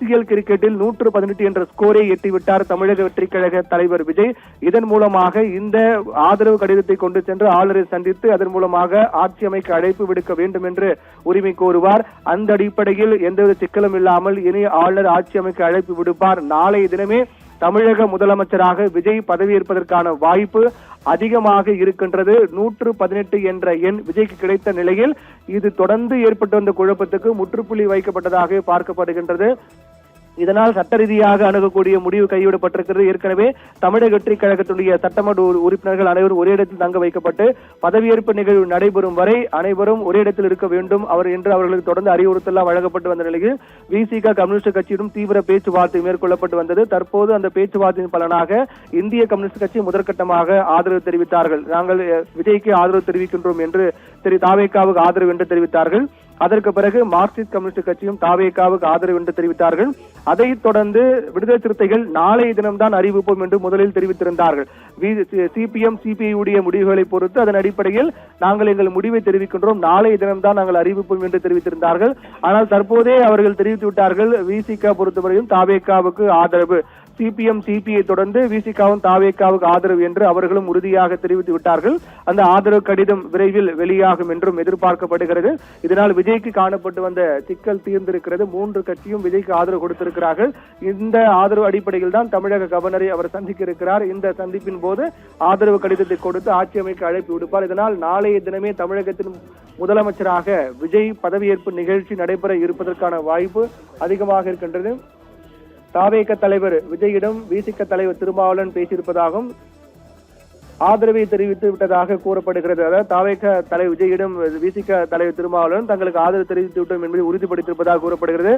ICL கிரிக்கெட்டில் 118 என்ற ஸ்கோரை எட்டிவிட்டார் தமிழக வெற்றி கழக தலைவர் விஜய். இதன் மூலமாக இந்த ஆதரவு கடிதத்தை கொண்டு சென்று ஆளுநரை சந்தித்து அதன் மூலமாக ஆட்சி அமைக்க அழைப்பு விடுக்க வேண்டும் என்று உரிமை கோருவார். அந்த அடிப்படையில் எந்தவித சிக்கலும் இல்லாமல் இனி ஆளுநர் ஆட்சி அமைக்க அழைப்பு விடுப்பார். நாளைய தினமே தமிழக முதலமைச்சராக விஜய் பதவியேற்பதற்கான வாய்ப்பு அதிகமாக இருக்கின்றது. 118 என்ற எண் விஜய்க்கு கிடைத்த நிலையில் இது தொடர்ந்து ஏற்பட்டு வந்த குழப்பத்துக்கு முற்றுப்புள்ளி வைக்கப்பட்டதாக பார்க்கப்படுகின்றது. இதனால் சட்ட ரீதியாக அணுகக்கூடிய முடிவு கைவிடப்பட்டிருக்கிறது. ஏற்கனவே தமிழக வெற்றி கழகத்துடைய சட்டமன்ற உறுப்பினர்கள் அனைவரும் ஒரே இடத்தில் தங்க வைக்கப்பட்டு பதவியேற்பு நிகழ்வு நடைபெறும் வரை அனைவரும் ஒரே இடத்தில் இருக்க வேண்டும் என்று அவர்களுக்கு தொடர்ந்து அறிவுறுத்தலாம் வழங்கப்பட்டு வந்த நிலையில் விசிக கம்யூனிஸ்ட் கட்சியிடம் தீவிர பேச்சுவார்த்தை மேற்கொள்ளப்பட்டு வந்தது. தற்போது அந்த பேச்சுவார்த்தையின் பலனாக இந்திய கம்யூனிஸ்ட் கட்சி முதற்கட்டமாக ஆதரவு தெரிவித்தார்கள். நாங்கள் விஜய்க்கு ஆதரவு தெரிவிக்கின்றோம் என்று தாவேகாவுக்கு ஆதரவு என்று தெரிவித்தார்கள். அதற்கு பிறகு மார்க்சிஸ்ட் கம்யூனிஸ்ட் கட்சியும் தாவேகாவுக்கு ஆதரவு என்று தெரிவித்தார்கள். அதைத் தொடர்ந்து விடுதலை சிறுத்தைகள் நாளைய தினம்தான் அறிவிப்போம் என்று முதலில் தெரிவித்திருந்தார்கள். CPM CPI உடைய முடிவுகளை பொறுத்து அதன் அடிப்படையில் நாங்கள் எங்கள் முடிவை தெரிவிக்கின்றோம், நாளைய தினம்தான் நாங்கள் அறிவிப்போம் என்று தெரிவித்திருந்தார்கள். ஆனால் தற்போதே அவர்கள் தெரிவித்து விட்டார்கள் விசிக பொறுத்தவரையும் தாவேகாவுக்கு ஆதரவு, CPM CPI தொடர்ந்து விசிகாவும் தாவேகாவுக்கு ஆதரவு என்று அவர்களும் உறுதியாக தெரிவித்து விட்டார்கள். அந்த ஆதரவு கடிதம் விரைவில் வெளியாகும் என்றும் எதிர்பார்க்கப்படுகிறது. இதனால் விஜய்க்கு காணப்பட்டு வந்த சிக்கல் தீர்ந்திருக்கிறது. 3 கட்சியும் விஜய்க்கு ஆதரவு கொடுத்திருக்கிறார்கள். இந்த ஆதரவு அடிப்படையில் தான் தமிழக கவர்னரை அவர் சந்திக்க இருக்கிறார். இந்த சந்திப்பின் போது ஆதரவு கடிதத்தை கொடுத்து ஆட்சி அமைக்க அழைப்பு விடுப்பார். இதனால் நாளைய தினமே தமிழகத்தின் முதலமைச்சராக விஜய் பதவியேற்பு நிகழ்ச்சி நடைபெற இருப்பதற்கான வாய்ப்பு அதிகமாக இருக்கின்றது. தாவேக தலைவர் விஜயிடம் விசிக தலைவர் திருமாவளவன் பேசியிருப்பதாகவும் ஆதரவை தெரிவித்து விட்டதாக கூறப்படுகிறது. அதாவது தாவேக தலைவர் விஜயிடம் விசிக தலைவர் திருமாவளவன் தங்களுக்கு ஆதரவு தெரிவித்து விட்டோம் என்பதை உறுதிப்படுத்தியிருப்பதாக கூறப்படுகிறது.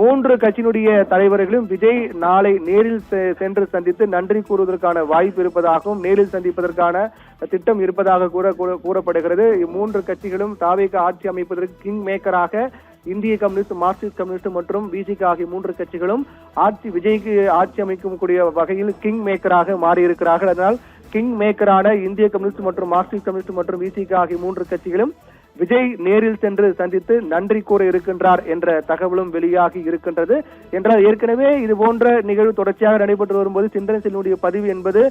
3 கட்சியினுடைய தலைவர்களும் விஜய் நாளை நேரில் சென்று சந்தித்து நன்றி கூறுவதற்கான வாய்ப்பு இருப்பதாகவும் நேரில் சந்திப்பதற்கான திட்டம் இருப்பதாக கூறப்படுகிறது. 3 கட்சிகளும் தாவேக ஆட்சி அமைப்பதற்கு கிங் மேக்கராக இந்திய கம்யூனிஸ்ட், மார்க்சிஸ்ட் கம்யூனிஸ்ட் மற்றும் விசிக ஆகிய 3 கட்சிகளும் விஜய்க்கு ஆட்சி அமைக்கக்கூடிய வகையில் கிங் மேக்கராக மாறியிருக்கிறார்கள். அதனால் கிங் மேக்கரான இந்திய கம்யூனிஸ்ட் மற்றும் மார்க்சிஸ்ட் கம்யூனிஸ்ட் மற்றும் விசிக ஆகிய 3 கட்சிகளும் விஜய் நேரில் சென்று சந்தித்து நன்றி கூற இருக்கின்றார் என்ற தகவலும் வெளியாகி இருக்கின்றது. என்றால் ஏற்கனவே இது போன்ற நிகழ்வு தொடர்ச்சியாக நடைபெற்று வரும்போது சிந்தனை செல்வனுடைய பதிவு என்பது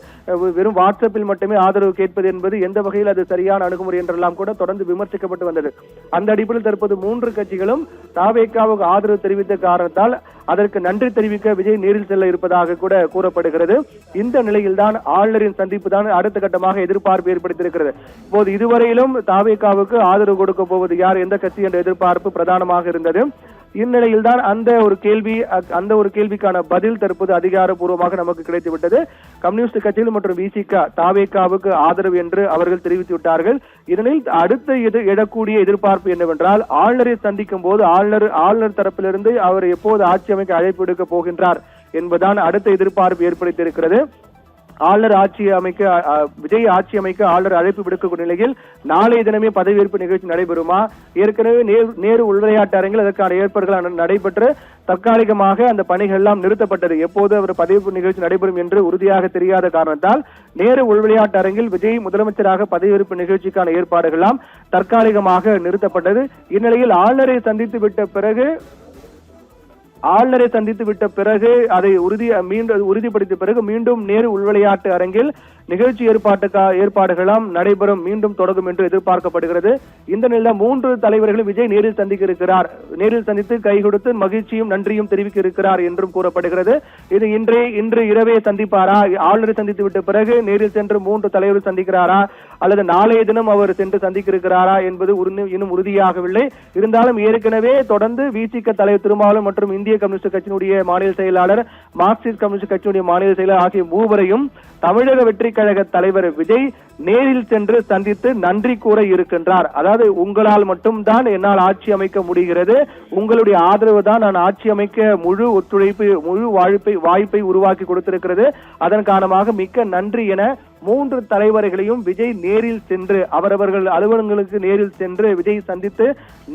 வெறும் வாட்ஸ்அப்பில் மட்டுமே ஆதரவு கேட்பது என்பது எந்த வகையில் அது சரியான அணுகுமுறை என்றெல்லாம் கூட தொடர்ந்து விமர்சிக்கப்பட்டு வந்தது. அந்த அடிப்படையில் தற்போது 3 கட்சிகளும் தாவேகாவுக்கு ஆதரவு தெரிவித்த காரணத்தால் அதற்கு நன்றி தெரிவிக்க விஜய் நேரில் செல்ல இருப்பதாக கூட கூறப்படுகிறது. இந்த நிலையில்தான் ஆளுநரின் சந்திப்பு தான் அடுத்த கட்டமாக எதிர்பார்ப்பு ஏற்படுத்தியிருக்கிறது. இப்போது இதுவரையிலும் தாவேகாவுக்கு ஆதரவு கொடுக்க போவது யார், எந்த கட்சி என்ற எதிர்பார்ப்பு பிரதானமாக இருந்தது. இந்நிலையில் தான் அந்த ஒரு கேள்விக்கான பதில் தற்போது அதிகாரப்பூர்வமாக நமக்கு கிடைத்துவிட்டது. கம்யூனிஸ்ட் கட்சிகள் மற்றும் விசிக தாவேகாவுக்கு ஆதரவு என்று அவர்கள் தெரிவித்து விட்டார்கள். இதனில் அடுத்த எழக்கூடிய எதிர்பார்ப்பு என்னவென்றால் ஆளுநரை சந்திக்கும் போது ஆளுநர் தரப்பிலிருந்து அவர் எப்போது ஆட்சி அமைக்க அழைப்பு விடுக்க போகின்றார் என்பதுதான் அடுத்த எதிர்பார்ப்பு ஏற்படுத்தியிருக்கிறது. ஆளுநர் விஜய் ஆட்சி அமைக்க ஆளுநர் அழைப்பு விடுக்கக்கூடிய நிலையில் நாளைய தினமே பதவியேற்பு நிகழ்ச்சி நடைபெறுமா? ஏற்கனவே நேரு உள்விளையாட்டு அரங்கில் அதற்கான ஏற்பாடுகள் நடைபெற்று தற்காலிகமாக அந்த பணிகள் எல்லாம் நிறுத்தப்பட்டது. எப்போது அவர் பதவியேற்பு நிகழ்ச்சி நடைபெறும் என்று உறுதியாக தெரியாத காரணத்தால் நேரு உள்விளையாட்டு அரங்கில் விஜய் முதலமைச்சராக பதவியேற்பு நிகழ்ச்சிக்கான ஏற்பாடுகள் எல்லாம் தற்காலிகமாக நிறுத்தப்பட்டது. இந்நிலையில் ஆளுநரை சந்தித்து விட்ட பிறகு அதை உறுதிப்படுத்திய பிறகு மீண்டும் நேரு உள்விளையாட்டு அரங்கில் நிகழ்ச்சி ஏற்பாடுகளாம் நடைபெறும், மீண்டும் தொடங்கும் என்று எதிர்பார்க்கப்படுகிறது. இந்த நிலையில் 3 தலைவர்களும் விஜய் நேரில் சந்திக்க இருக்கிறார். நேரில் சந்தித்து கை கொடுத்து மகிழ்ச்சியும் நன்றியும் தெரிவிக்க இருக்கிறார் என்றும் கூறப்படுகிறது. இது இன்று இரவே சந்திப்பாரா, ஆளுநரை சந்தித்து விட்ட பிறகு நேரில் சென்று 3 தலைவர்கள் சந்திக்கிறாரா அல்லது நாளைய தினம் அவர் சென்று சந்திக்க இருக்கிறாரா என்பது இன்னும் உறுதியாகவில்லை. இருந்தாலும் ஏற்கனவே தொடர்ந்து விசிக தலைவர் திருமாவளவன் மற்றும் இந்திய கம்யூனிஸ்ட் கட்சியினுடைய மாநில செயலாளர், மார்க்சிஸ்ட் கம்யூனிஸ்ட் கட்சியினுடைய மாநில செயலாளர் ஆகிய 3வரையும் தமிழக வெற்றி கழக தலைவர் விஜய் நேரில் சென்று சந்தித்து நன்றி கூற இருக்கின்றார். அதாவது உங்களால் மட்டும்தான் என்னால் ஆட்சி அமைக்க முடிகிறது, உங்களுடைய ஆதரவு தான் நான் ஆட்சி அமைக்க முழு ஒத்துழைப்பு முழு வாய்ப்பை உருவாக்கி கொடுத்திருக்கிறது, அதன் காரணமாக மிக்க நன்றி என 3 தலைவர்களையும் விஜய் நேரில் சென்று அவரவர்கள் அலுவலகங்களுக்கு நேரில் சென்று விஜய் சந்தித்து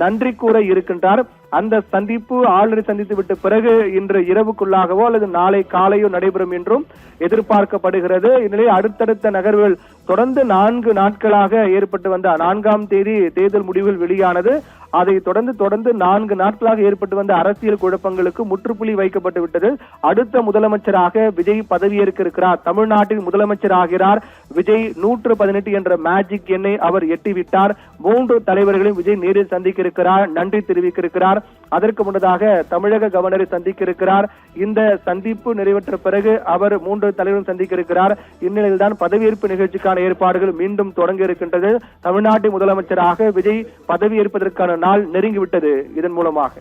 நன்றி கூற இருக்கின்றார். அந்த சந்திப்பு ஆளுநரை சந்தித்து விட்ட பிறகு இன்று இரவுக்குள்ளாகவோ அல்லது நாளை காலையோ நடைபெறும் என்றும் எதிர்பார்க்கப்படுகிறது. இந்நிலையில் அடுத்தடுத்த நகர்வுகள் தொடர்ந்து 4 நாட்களாக ஏற்பட்டு வந்த 4ஆம் தேதி தேர்தல் முடிவுகள் வெளியானது. அதை தொடர்ந்து 4 நாட்களாக ஏற்பட்டு வந்த அரசியல் குழப்பங்களுக்கு முற்றுப்புள்ளி வைக்கப்பட்டு விட்டது. அடுத்த முதலமைச்சராக விஜய் பதவியேற்க இருக்கிறார். தமிழ்நாட்டின் முதலமைச்சர் ஆகிறார் விஜய். 118 என்ற மேஜிக் எண்ணை அவர் எட்டிவிட்டார். 3 தலைவர்களையும் விஜய் நேரில் சந்திக்க இருக்கிறார், நன்றி தெரிவிக்க இருக்கிறார். அதற்கு முன்னதாக தமிழக கவர்னரை சந்திக்க இருக்கிறார். இந்த சந்திப்பு நிறைவேற்ற பிறகு அவர் 3 தலைவரும் சந்திக்க இருக்கிறார். இந்நிலையில்தான் பதவியேற்பு நிகழ்ச்சிக்கான ஏற்பாடுகள் மீண்டும் தொடங்க இருக்கின்றது. தமிழ்நாட்டின் முதலமைச்சராக விஜய் பதவியேற்பதற்கான நாள் நெருங்கிவிட்டது. இதன் மூலமாக